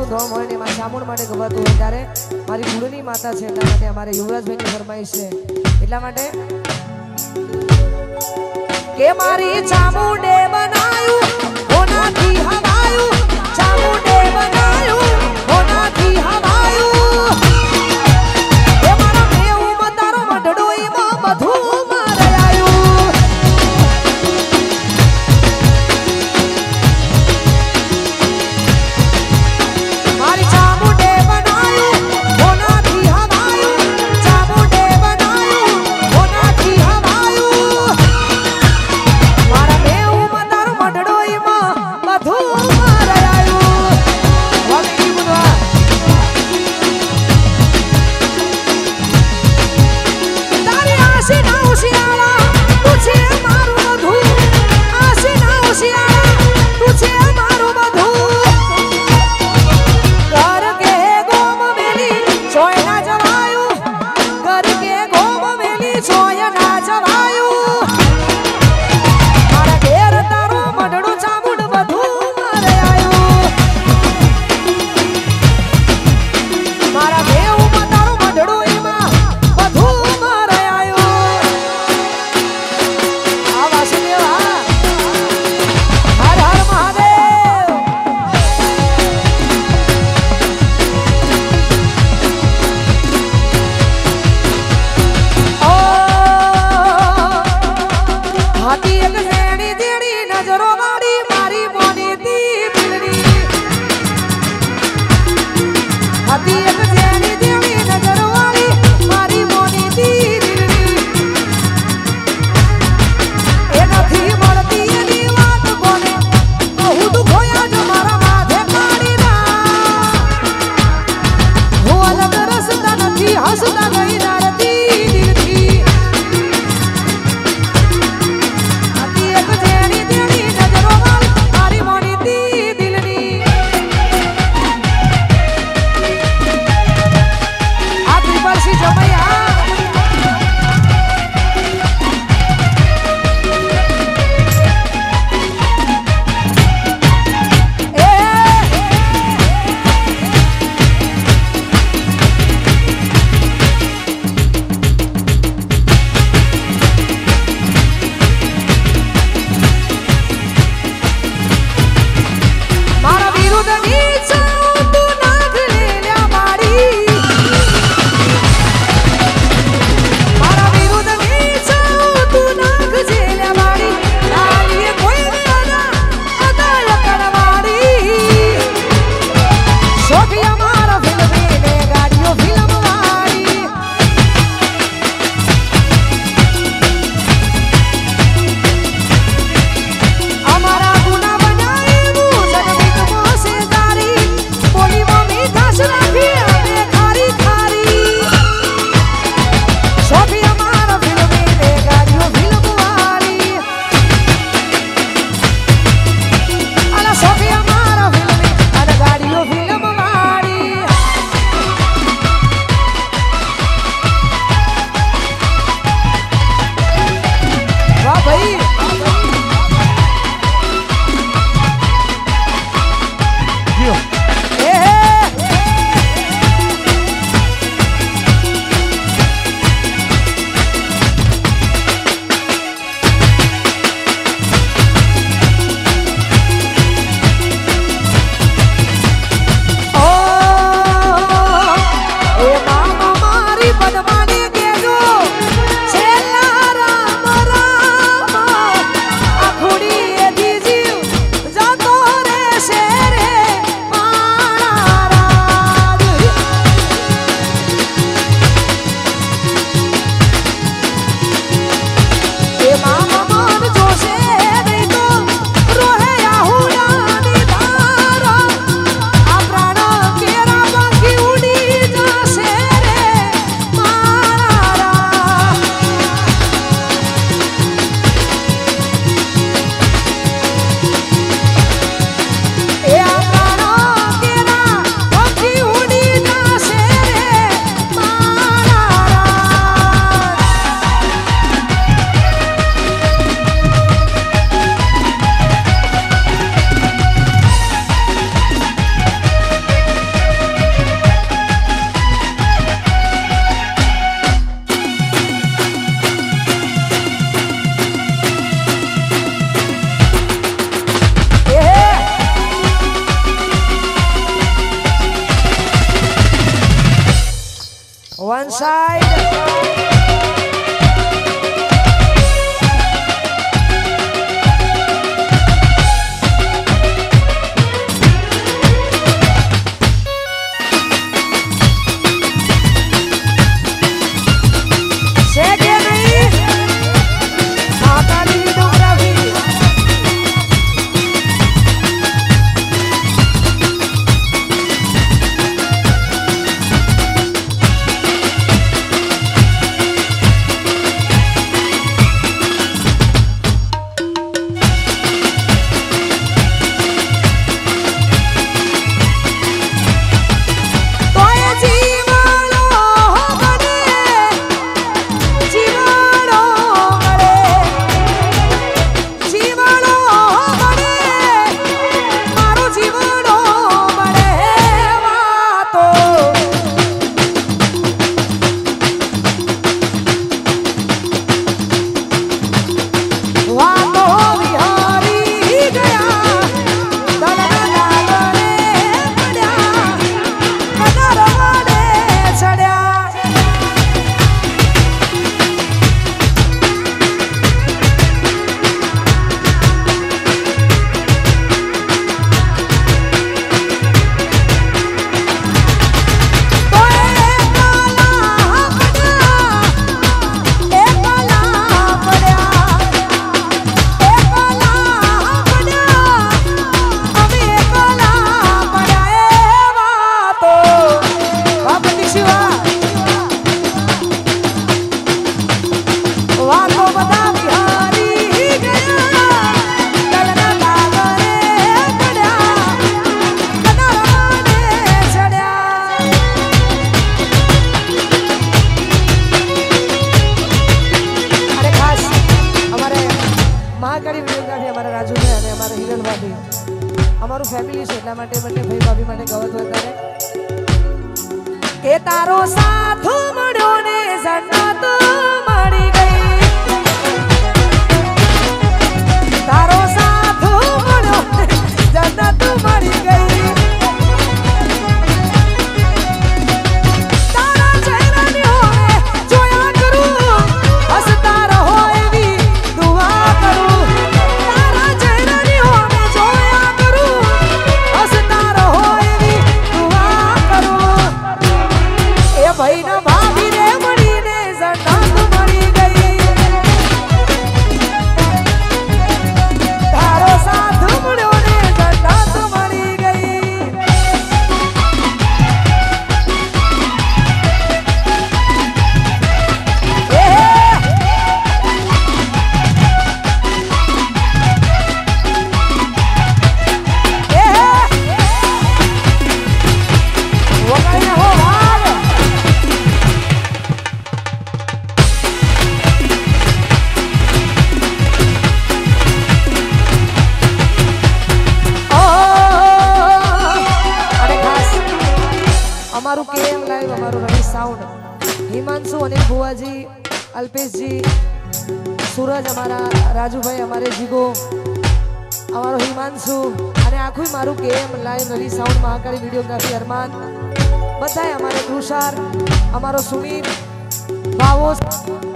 ધોમ હોય ને એમાં ચામુંડ માટે ગવાતું હોય ત્યારે મારી ગુરુની માતા છે એટલા માટે અમારે યુવરાજભાઈની ફરમાઈશ છે એટલા માટે કે મારી ચામુંડે બનાયું હોનાથી હવાયું ચામુંડે બનાયું હોનાથી હવાયું એ મારા મેવું મતારો મઢડો એમાં બધું મારે આયું મારી ચામુંડે બનાયું હોનાથી હવાયું ચામુંડે બનાયું હોનાથી હવાયું મારા મેવું મતારો મઢડો એમાં બધું મારે આયું વાલી બુનવા તારી આશી ના ઉશિયાળા તું છે મારું બધું આશી ના ઉશિયાળા તું છે મારું બધું ઘર કે ગોમ વેલી સોય ના જવાયું ઘર કે ગોમ વેલી સોય ના જવાયું મારા ઘેર તારો મઢડું ચામુંડ બધું મારે આયું મારા મેવું તારો મઢડું એમાં બધું મારે આયું આ વાસુદેવ હા હર હર મહાદેવ ઓ હાથી એક ઝેણી દેણી નજરો વાળી મારી મોની દી પીડી હાથી એક ઝેણી દેણી નજરો વાળી મારી મોની દી પીડી એ નથી મળતી એની વાત કોને કહું દુઃખ હોય જ મારા માથે કાઢી ના હું અલગ રસ્તા નથી હસતા ગઈ નારતી દિલથી હાથી એક ઝેણી દેણી નજરો મહાકાળી વિડીયોગ્રાફી અમારા રાજુભાઈ અને અમારા હિરલ ભાભી અમારું ફેમિલી છે એટલા માટે બંને ભાઈ ભાભી માટે ગવત વધારે કે તારો સાથ મળ્યો ને જન્નત મળી ગઈ તારો સાથ મળ્યો જન્નત મળી ગઈ ભાઈ ના ભાભી રે મળીને જન્નત મળી ગઈ તારો સાથ મળ્યો ને જન્નત મળી ગઈ વગાડ્યા હો અમારું કેએમ લાઈવ અમારું રવિ સાઉન્ડ હિમાંશુ અને ભુવાજી અલ્પેશજી સૂરજ અમારા રાજુભાઈ અમારે જીગો અમારો હિમાંશુ અને આખું મારું કેએમ લાઈવ રવિ સાઉન્ડ મહાકાળી વિડીયોગ્રાફી અરમાન બધાય અમારે કૃષાર અમારો સુમિત ભાવો